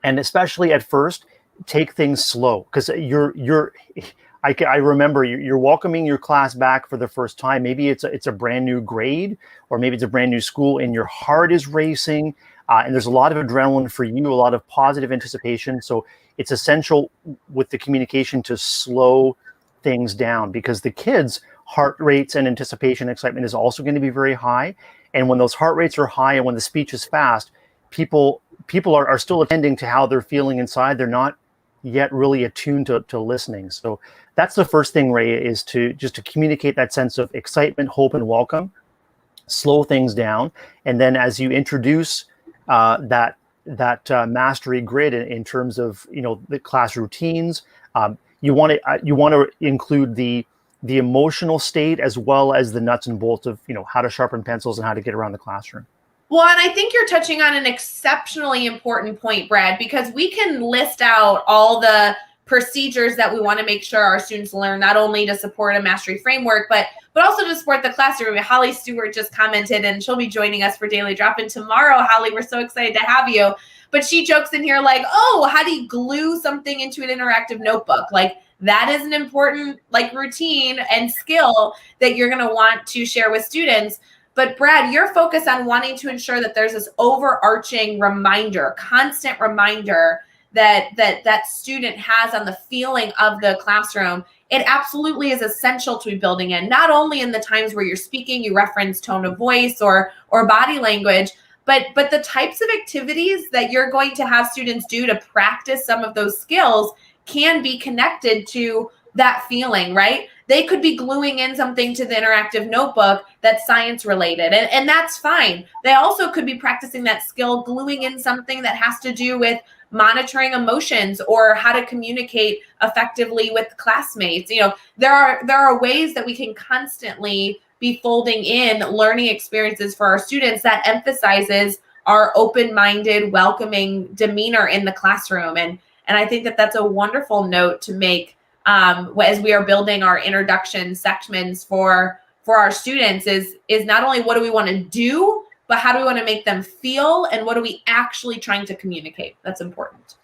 And especially at first, take things slow, because I remember you're welcoming your class back for the first time. Maybe it's a brand new grade, or maybe it's a brand new school, and your heart is racing, and there's a lot of adrenaline for you, a lot of positive anticipation. So it's essential with the communication to slow things down, because the kids' heart rates and anticipation, excitement is also going to be very high. And when those heart rates are high and when the speech is fast, people are still attending to how they're feeling inside. They're not yet really attuned to listening. So that's the first thing, Ray, is to communicate that sense of excitement, hope, and welcome. Slow things down, and then as you introduce that mastery grid in terms of the class routines, you want to include the emotional state as well as the nuts and bolts of how to sharpen pencils and how to get around the classroom. Well, and I think you're touching on an exceptionally important point, Brad, because we can list out all the procedures that we want to make sure our students learn, not only to support a mastery framework, but also to support the classroom. Holly Stewart just commented, and she'll be joining us for Daily Drop-In tomorrow. Holly, we're so excited to have you. But she jokes in here like, oh, how do you glue something into an interactive notebook? Like, that is an important routine and skill that you're going to want to share with students. But Brad, your focus on wanting to ensure that there's this overarching reminder, constant reminder that student has on the feeling of the classroom, it absolutely is essential to be building in, not only in the times where you're speaking, you reference tone of voice or body language, but the types of activities that you're going to have students do to practice some of those skills can be connected to that feeling, right? They could be gluing in something to the interactive notebook that's science related, and that's fine. They also could be practicing that skill, gluing in something that has to do with monitoring emotions or how to communicate effectively with classmates. There are ways that we can constantly be folding in learning experiences for our students that emphasizes our open-minded, welcoming demeanor in the classroom. And I think that that's a wonderful note to make as we are building our introduction sections for our students is not only what do we want to do, but how do we want to make them feel, and what are we actually trying to communicate? That's important.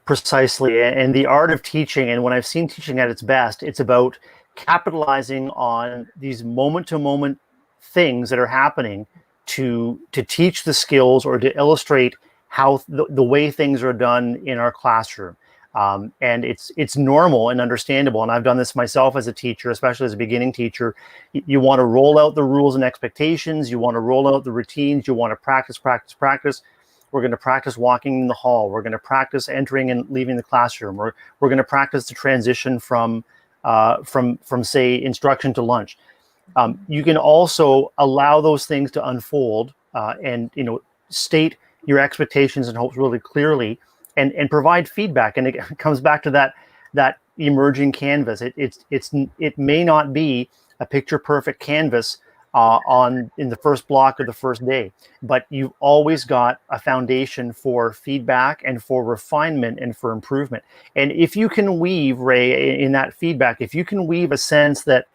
Precisely. And the art of teaching, and when I've seen teaching at its best, it's about capitalizing on these moment to moment things that are happening to teach the skills or to illustrate how the way things are done in our classroom. And it's normal and understandable. And I've done this myself as a teacher, especially as a beginning teacher. You want to roll out the rules and expectations. You want to roll out the routines. You want to practice, practice, practice. We're going to practice walking in the hall. We're going to practice entering and leaving the classroom. We're going to practice the transition from say instruction to lunch. You can also allow those things to unfold and state your expectations and hopes really clearly, and provide feedback. And it comes back to that emerging canvas. It may not be a picture perfect canvas in the first block of the first day, but you've always got a foundation for feedback and for refinement and for improvement. And if you can weave, Ray, in that feedback, if you can weave a sense that,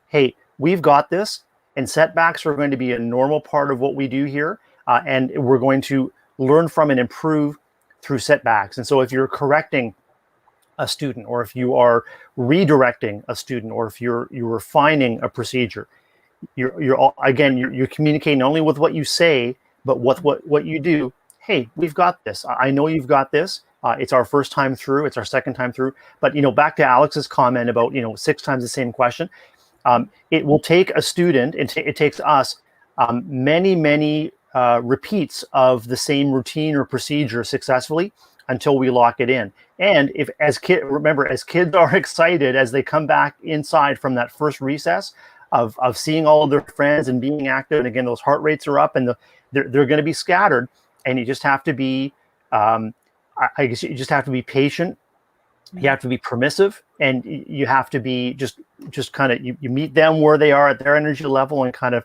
hey, we've got this, and setbacks are going to be a normal part of what we do here, and we're going to learn from and improve through setbacks. And so if you're correcting a student, or if you are redirecting a student, or if you're refining a procedure, you're communicating not only with what you say, but what you do. Hey, we've got this. I know you've got this. It's our first time through. It's our second time through. But back to Alex's comment about 6 times the same question. It will take a student. It takes us many repeats of the same routine or procedure successfully until we lock it in. And as kids are excited as they come back inside from that first recess of seeing all of their friends and being active, and again, those heart rates are up, and they're going to be scattered, and you just have to be, I guess you just have to be patient. You have to be permissive, and you have to be just kind of, you meet them where they are at their energy level and kind of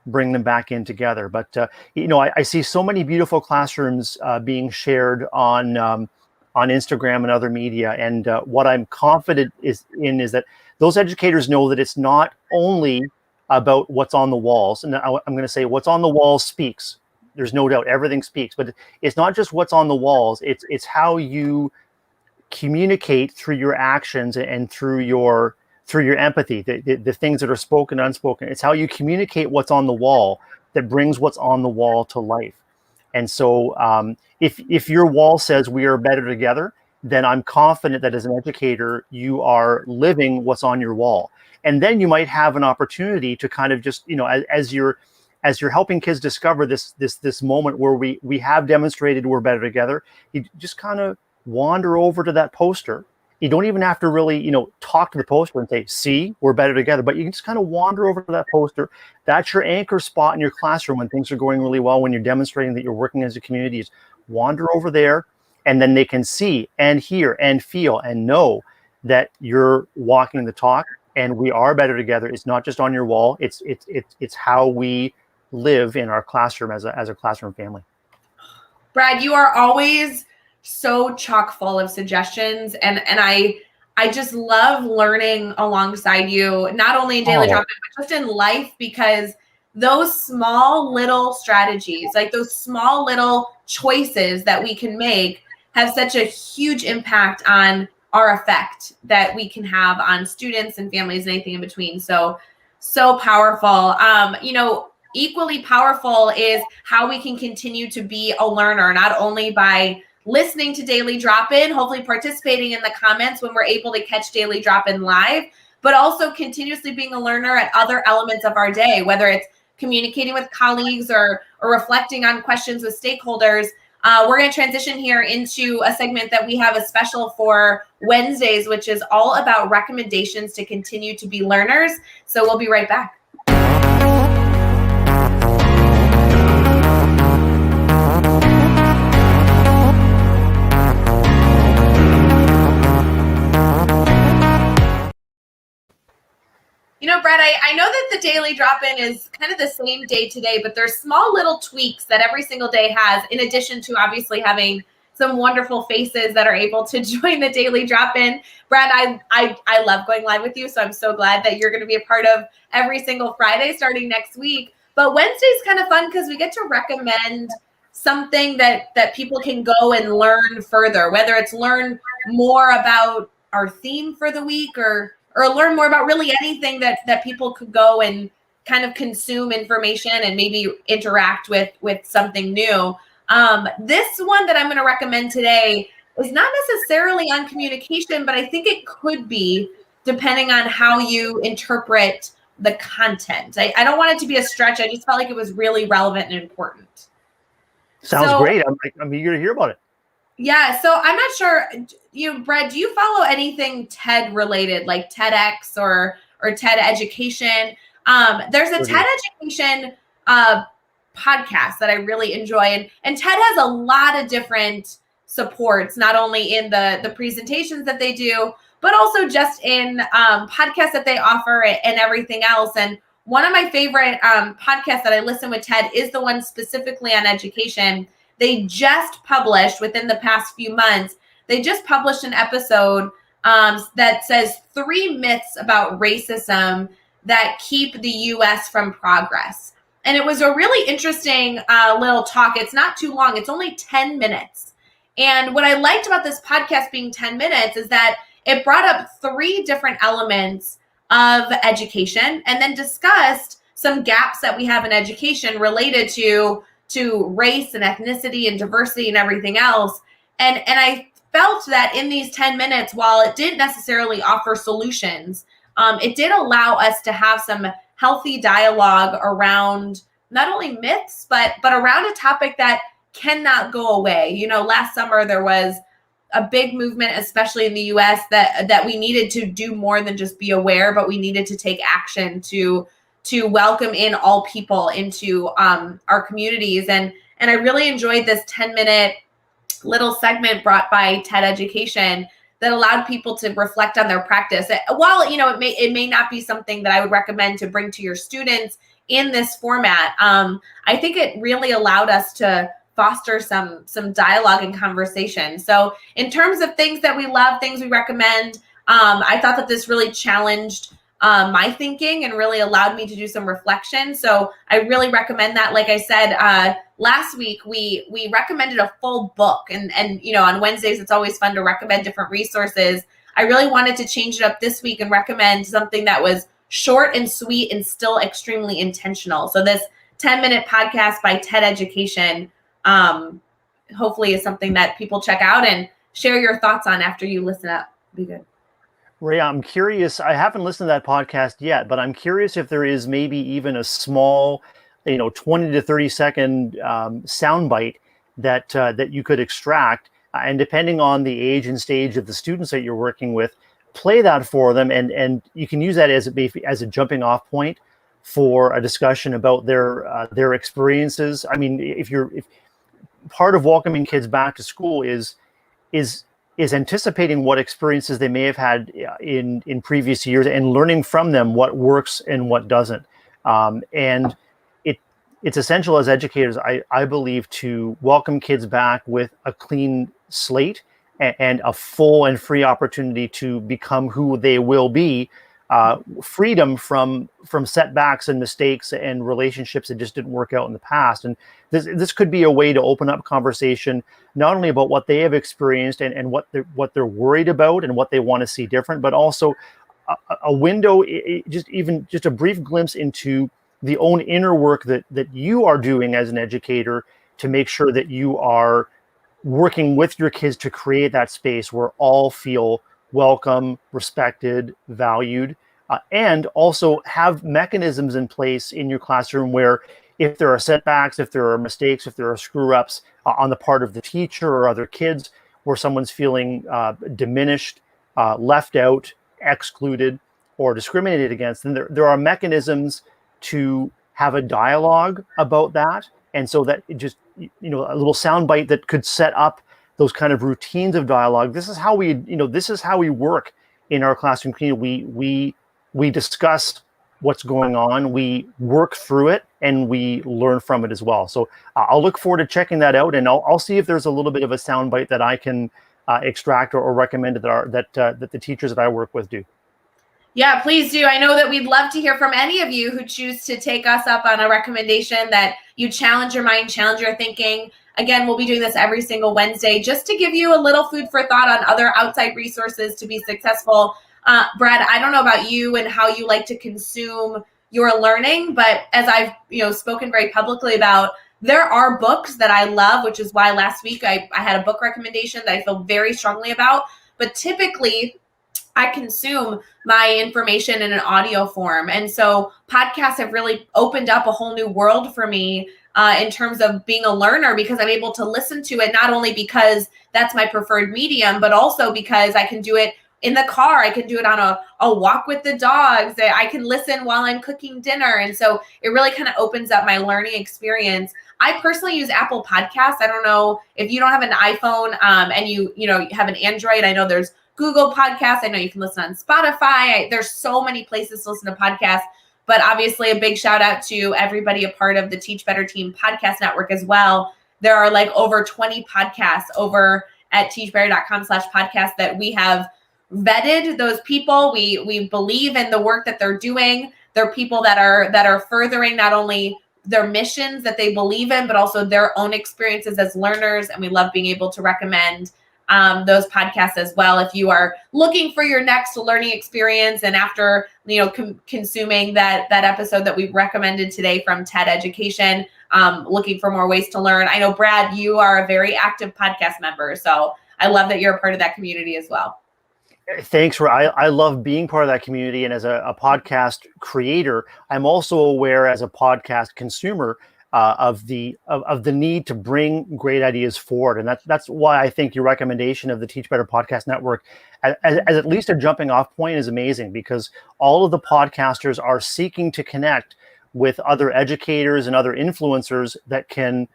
bring them back in together. But I see so many beautiful classrooms being shared on Instagram and other media, and what I'm confident is that those educators know that it's not only about what's on the walls. And I'm going to say what's on the walls speaks. There's no doubt everything speaks, but it's not just what's on the walls. It's how you communicate through your actions and through your empathy, the things that are spoken, unspoken. It's how you communicate what's on the wall that brings what's on the wall to life. And so if your wall says we are better together, then I'm confident that as an educator, you are living what's on your wall. And then you might have an opportunity to kind of just, as you're helping kids discover this moment where we have demonstrated we're better together, you just kind of wander over to that poster. You don't even have to really, talk to the poster and say, see, we're better together, but you can just kind of wander over to that poster. That's your anchor spot in your classroom when things are going really well, when you're demonstrating that you're working as a community. Is wander over there, and then they can see and hear and feel and know that you're walking the talk, and we are better together. It's not just on your wall. It's how we live in our classroom as a classroom family. Brad, you are always so chock full of suggestions, and I just love learning alongside you, not only in Daily Drop-In, but just in life, because those small little strategies, like those small little choices that we can make, have such a huge impact on our effect that we can have on students and families and anything in between. So powerful. Equally powerful is how we can continue to be a learner, not only by listening to Daily Drop-In, hopefully participating in the comments when we're able to catch Daily Drop-In live, but also continuously being a learner at other elements of our day, whether it's communicating with colleagues or reflecting on questions with stakeholders. We're going to transition here into a segment that we have a special for Wednesdays, which is all about recommendations to continue to be learners. So we'll be right back. Brad, I know that the Daily Drop-In is kind of the same day today, but there's small little tweaks that every single day has, in addition to obviously having some wonderful faces that are able to join the Daily Drop-In. Brad, I love going live with you, so I'm so glad that you're going to be a part of every single Friday starting next week. But Wednesday's kind of fun because we get to recommend something that people can go and learn further, whether it's learn more about our theme for the week or learn more about really anything that people could go and kind of consume information and maybe interact with something new. This one that I'm going to recommend today is not necessarily on communication, but I think it could be, depending on how you interpret the content. I don't want it to be a stretch. I just felt like it was really relevant and important. Sounds great. I'm eager to hear about it. Yeah. So I'm not sure, Brett, do you follow anything TED related, like TEDx or TED Education? There's a TED Education podcast that I really enjoy. And TED has a lot of different supports, not only in the presentations that they do, but also just in podcasts that they offer and everything else. And one of my favorite podcasts that I listen with TED is the one specifically on education. They just published, within the past few months, they just published an episode that says 3 myths about racism that keep the U.S. from progress. And it was a really interesting little talk. It's not too long. It's only 10 minutes. And what I liked about this podcast being 10 minutes is that it brought up 3 different elements of education and then discussed some gaps that we have in education related to race and ethnicity and diversity and everything else. And I felt that in these 10 minutes, while it didn't necessarily offer solutions, it did allow us to have some healthy dialogue around not only myths, but around a topic that cannot go away. Last summer there was a big movement, especially in the US, that we needed to do more than just be aware, but we needed to take action to welcome in all people into our communities. And I really enjoyed this 10-minute little segment brought by TED Education that allowed people to reflect on their practice. While it may not be something that I would recommend to bring to your students in this format, I think it really allowed us to foster some dialogue and conversation. So in terms of things that we love, things we recommend, I thought that this really challenged my thinking and really allowed me to do some reflection. So I really recommend that. Like I said, last week we recommended a full book, and on Wednesdays it's always fun to recommend different resources. I really wanted to change it up this week and recommend something that was short and sweet and still extremely intentional. So this 10-minute podcast by TED Education hopefully is something that people check out and share your thoughts on after you listen up. Be good. Ray, I'm curious. I haven't listened to that podcast yet, but I'm curious if there is maybe even a small, 20 to 30 second soundbite that you could extract. And depending on the age and stage of the students that you're working with, play that for them, and you can use that as a jumping off point for a discussion about their experiences. I mean, if part of welcoming kids back to school is anticipating what experiences they may have had in previous years and learning from them what works and what doesn't. And it's essential as educators, I believe, to welcome kids back with a clean slate and a full and free opportunity to become who they will be. Freedom from setbacks and mistakes and relationships that just didn't work out in the past. And this could be a way to open up conversation, not only about what they have experienced and what they're worried about and what they want to see different, but also a window, just a brief glimpse into the own inner work that you are doing as an educator to make sure that you are working with your kids to create that space where all feel welcome, respected, valued, and also have mechanisms in place in your classroom where if there are setbacks, if there are mistakes, if there are screw-ups on the part of the teacher or other kids, where someone's feeling diminished, left out, excluded, or discriminated against, then there are mechanisms to have a dialogue about that. And so that it just, a little soundbite that could set up those kind of routines of dialogue. This is how we work in our classroom community. We discuss what's going on, we work through it, and we learn from it as well. So I'll look forward to checking that out, and I'll see if there's a little bit of a soundbite that I can extract or recommend that the teachers that I work with do. Yeah, please do. I know that we'd love to hear from any of you who choose to take us up on a recommendation that you challenge your mind, challenge your thinking. Again, we'll be doing this every single Wednesday just to give you a little food for thought on other outside resources to be successful. Brad, I don't know about you and how you like to consume your learning, but as I've spoken very publicly about, there are books that I love, which is why last week I had a book recommendation that I feel very strongly about. But typically, I consume my information in an audio form. And so podcasts have really opened up a whole new world for me in terms of being a learner, because I'm able to listen to it, not only because that's my preferred medium, but also because I can do it in the car. I can do it on a walk with the dogs. I can listen while I'm cooking dinner. And so it really kind of opens up my learning experience. I personally use Apple Podcasts. I don't know if you don't have an iPhone and you have an Android. I know there's Google Podcasts. I know you can listen on Spotify. There's so many places to listen to podcasts, but obviously a big shout out to everybody a part of the Teach Better Team podcast network as well. There are like over 20 podcasts over at teachbetter.com/podcast that we have vetted those people. We believe in the work that they're doing. They're people that are furthering not only their missions that they believe in, but also their own experiences as learners. And we love being able to recommend those podcasts as well. If you are looking for your next learning experience, and after consuming that episode that we recommended today from TED Education, looking for more ways to learn. I know, Brad, you are a very active podcast member, so I love that you're a part of that community as well. Thanks, I love being part of that community, and as a podcast creator, I'm also aware as a podcast consumer of the need to bring great ideas forward, and that's why I think your recommendation of the Teach Better Podcast Network as at least a jumping off point is amazing, because all of the podcasters are seeking to connect with other educators and other influencers that can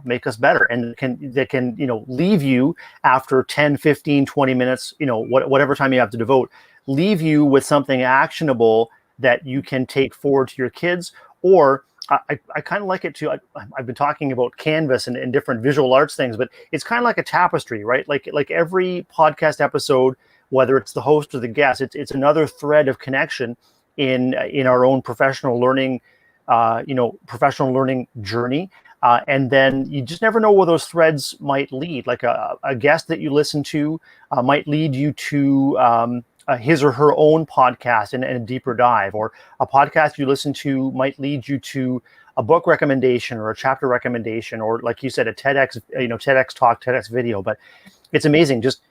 make us better, and that can leave you after 10, 15, 20 minutes, whatever time you have to devote, leave you with something actionable that you can take forward to your kids. Or I kind of like it too. I've been talking about Canvas and different visual arts things, but it's kind of like a tapestry, right? Like every podcast episode, whether it's the host or the guest, it's another thread of connection in our own professional learning journey. And then you just never know where those threads might lead. Like a guest that you listen to might lead you to his or her own podcast and a deeper dive, or a podcast you listen to might lead you to a book recommendation or a chapter recommendation, or like you said, a TEDx talk, TEDx video. But it's amazing. Just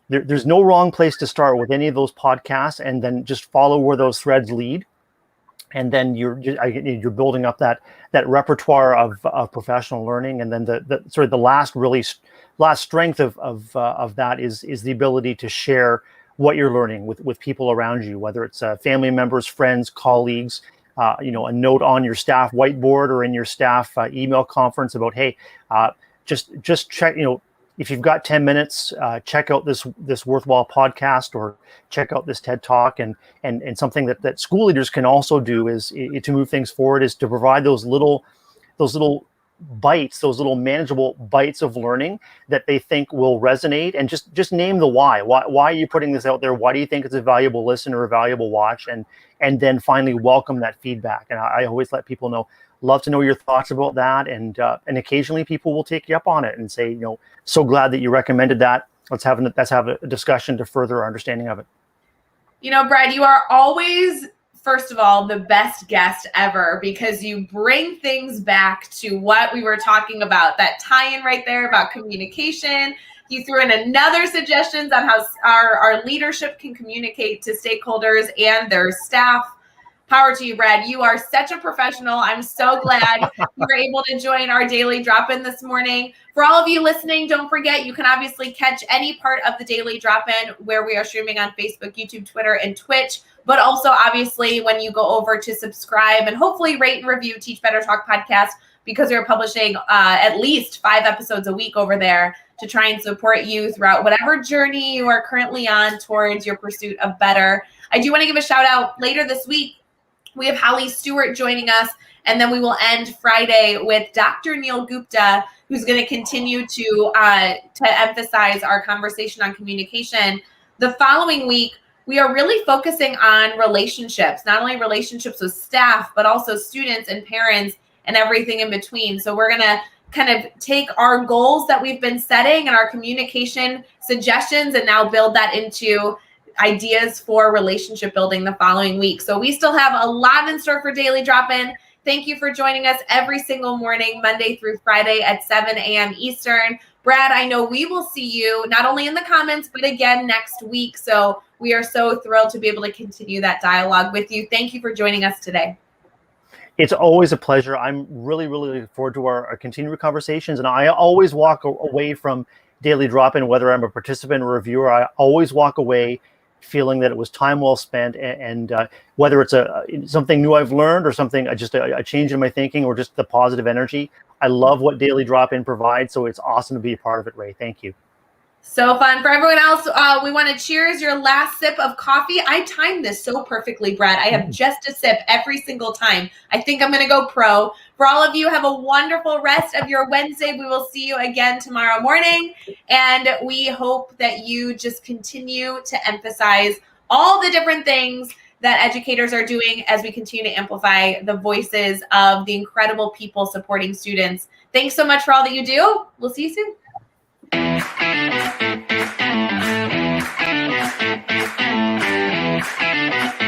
there's no wrong place to start with any of those podcasts, and then just follow where those threads lead. And then you're building up that repertoire of professional learning. And then the last strength of that is the ability to share what you're learning with people around you, whether it's family members, friends, colleagues, a note on your staff whiteboard or in your staff email conference about, hey, just check, if you've got 10 minutes, check out this worthwhile podcast, or check out this TED Talk. And something that school leaders can also do is to move things forward, is to provide those little bites, those little manageable bites of learning that they think will resonate, and just name the why. Why are you putting this out there? Why do you think it's a valuable listen or a valuable watch? And then finally welcome that feedback. And I always let people know, love to know your thoughts about that. And occasionally people will take you up on it and say, so glad that you recommended that. Let's have a discussion to further our understanding of it. Brad, you are always, first of all, the best guest ever, because you bring things back to what we were talking about, that tie-in right there about communication. You threw in another suggestions on how our leadership can communicate to stakeholders and their staff. Power to you, Brad. You are such a professional. I'm so glad you were able to join our daily drop-in this morning. For all of you listening, don't forget, you can obviously catch any part of the daily drop-in where we are streaming on Facebook, YouTube, Twitter, and Twitch. But also, obviously, when you go over to subscribe and hopefully rate and review Teach Better Talk podcast, because we're publishing at least 5 episodes a week over there to try and support you throughout whatever journey you are currently on towards your pursuit of better. I do want to give a shout out later this week. We have Holly Stewart joining us, and then we will end Friday with Dr. Neil Gupta, who's going to continue to emphasize our conversation on communication. The following week, we are really focusing on relationships, not only relationships with staff, but also students and parents and everything in between. So we're going to kind of take our goals that we've been setting and our communication suggestions and now build that into ideas for relationship building the following week. So we still have a lot in store for Daily Drop-In. Thank you for joining us every single morning, Monday through Friday at 7 a.m. Eastern. Brad, I know we will see you not only in the comments, but again next week. So we are so thrilled to be able to continue that dialogue with you. Thank you for joining us today. It's always a pleasure. I'm really looking forward to our continued conversations. And I always walk away from Daily Drop-In, whether I'm a participant or reviewer, I always walk away feeling that it was time well spent. And whether it's something new I've learned or something, just a change in my thinking or just the positive energy, I love what Daily Drop-In provides. So it's awesome to be a part of it, Ray. Thank you. So fun. For everyone else, we want to cheers your last sip of coffee. I timed this so perfectly, Brad. I have just a sip every single time. I think I'm going to go pro. For all of you, have a wonderful rest of your Wednesday. We will see you again tomorrow morning. And we hope that you just continue to emphasize all the different things that educators are doing as we continue to amplify the voices of the incredible people supporting students. Thanks so much for all that you do. We'll see you soon. Thank you.